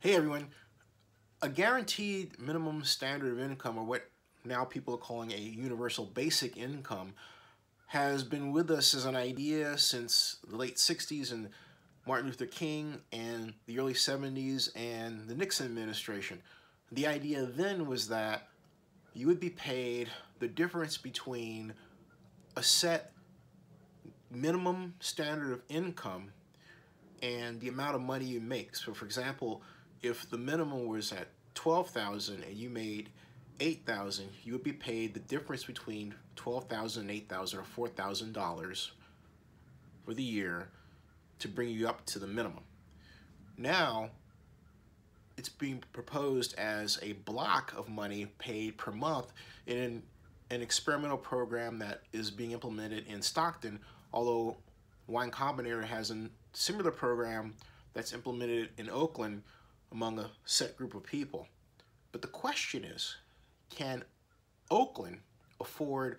Hey everyone, a guaranteed minimum standard of income, or what now people are calling a universal basic income, has been with us as an idea since the late 60s and Martin Luther King and the early 70s and the Nixon administration. The idea then was that you would be paid the difference between a set minimum standard of income and the amount of money you make. So for example, if the minimum was at 12,000 and you made 8,000, you would be paid the difference between 12,000 and 8,000, or $4,000 for the year, to bring you up to the minimum. Now it's being proposed as a block of money paid per month in an experimental program that is being implemented in Stockton, although Y Combinator has a similar program that's implemented in Oakland among a set group of people. But the question is, can Oakland afford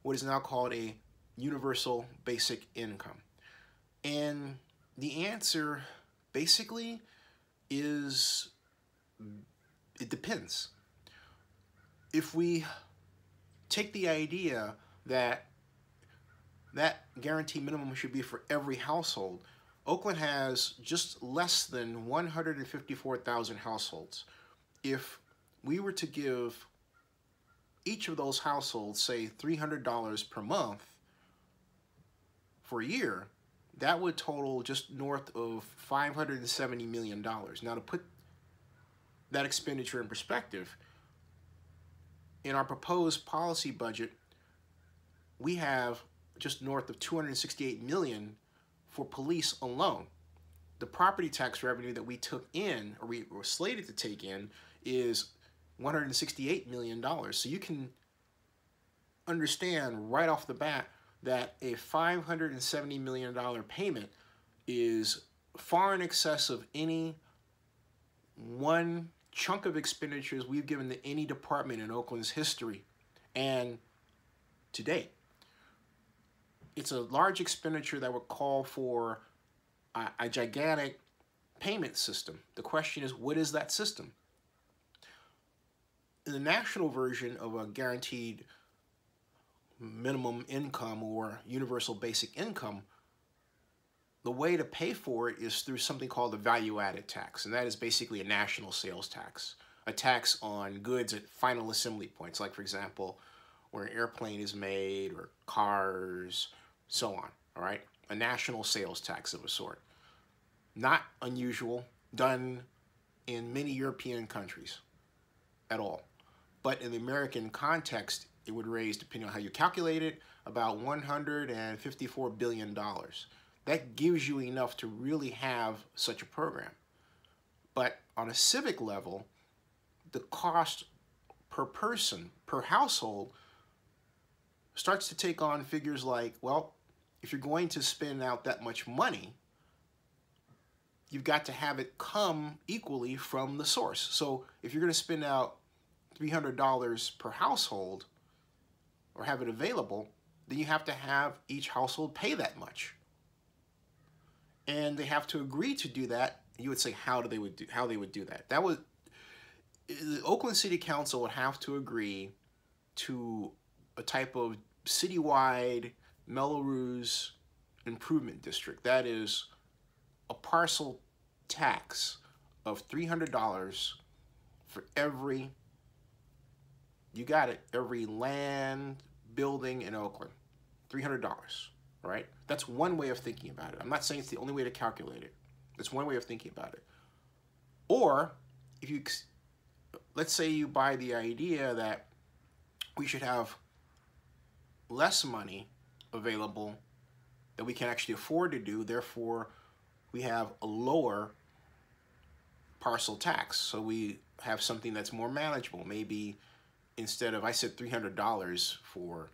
what is now called a universal basic income? And the answer basically is, it depends. If we take the idea that that guaranteed minimum should be for every household, Oakland has just less than 154,000 households. If we were to give each of those households, say, $300 per month for a year, that would total just north of $570 million. Now, to put that expenditure in perspective, in our proposed policy budget, we have just north of $268 million for police alone. The property tax revenue that we took in, or we were slated to take in, is $168 million. So you can understand right off the bat that a $570 million payment is far in excess of any one chunk of expenditures we've given to any department in Oakland's history and to date. It's a large expenditure that would call for a gigantic payment system. The question is, what is that system? In the national version of a guaranteed minimum income or universal basic income, the way to pay for it is through something called the value-added tax, and that is basically a national sales tax, a tax on goods at final assembly points, like, for example, where an airplane is made, or cars, so on, all right? A national sales tax of a sort. Not unusual, done in many European countries at all. But in the American context, it would raise, depending on how you calculate it, about $154 billion. That gives you enough to really have such a program. But on a civic level, the cost per person, per household, starts to take on figures like, well, if you're going to spend out that much money, you've got to have it come equally from the source. So if you're going to spend out $300 per household, or have it available, then you have to have each household pay that much. And they have to agree to do that. You would say how they would do that. That would, the Oakland City Council would have to agree to a type of citywide Melrose improvement district. That is a parcel tax of $300 for every, you got it, every land building in Oakland. $300, right? That's one way of thinking about it. I'm not saying it's the only way to calculate it. It's one way of thinking about it. Or if you, let's say you buy the idea that we should have less money available that we can actually afford to do, therefore we have a lower parcel tax. So we have something that's more manageable. Maybe instead of, I said $300 for,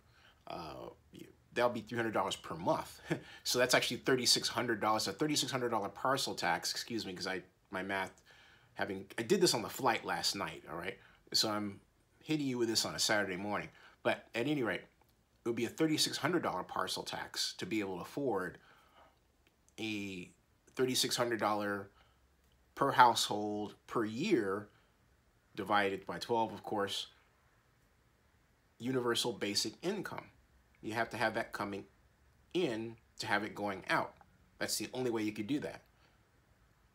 that'll be $300 per month. So that's actually $3,600, a $3,600 parcel tax, excuse me, because my math, I did this on the flight last night, all right? So I'm hitting you with this on a Saturday morning. But at any rate, it would be a $3,600 parcel tax to be able to afford a $3,600 per household per year, divided by 12, of course, universal basic income. You have to have that coming in to have it going out. That's the only way you could do that.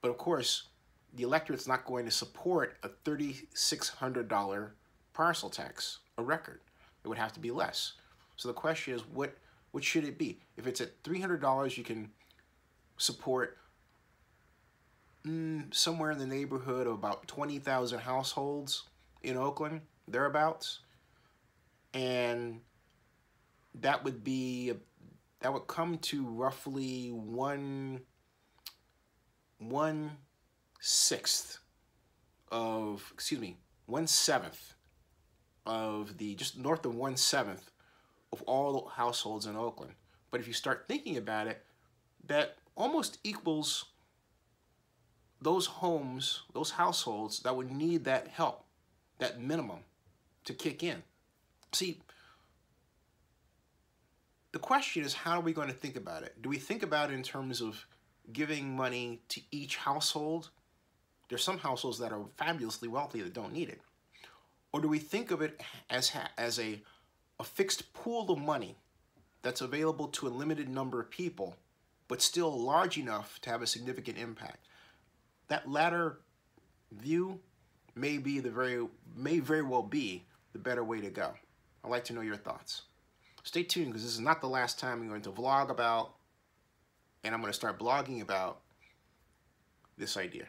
But of course, the electorate's not going to support a $3,600 parcel tax, a record. It would have to be less. So the question is, what should it be? If it's at $300, you can support somewhere in the neighborhood of about 20,000 households in Oakland, thereabouts. And that would come to roughly one seventh of just north of 1/7 of all households in Oakland. But if you start thinking about it, that almost equals those homes, those households that would need that help, that minimum to kick in. See, the question is, how are we going to think about it? Do we think about it in terms of giving money to each household? There's some households that are fabulously wealthy that don't need it. Or do we think of it as a fixed pool of money that's available to a limited number of people, but still large enough to have a significant impact? That latter view may very well be the better way to go. I'd like to know your thoughts. Stay tuned, because this is not the last time I'm going to vlog about, and I'm going to start blogging about this idea.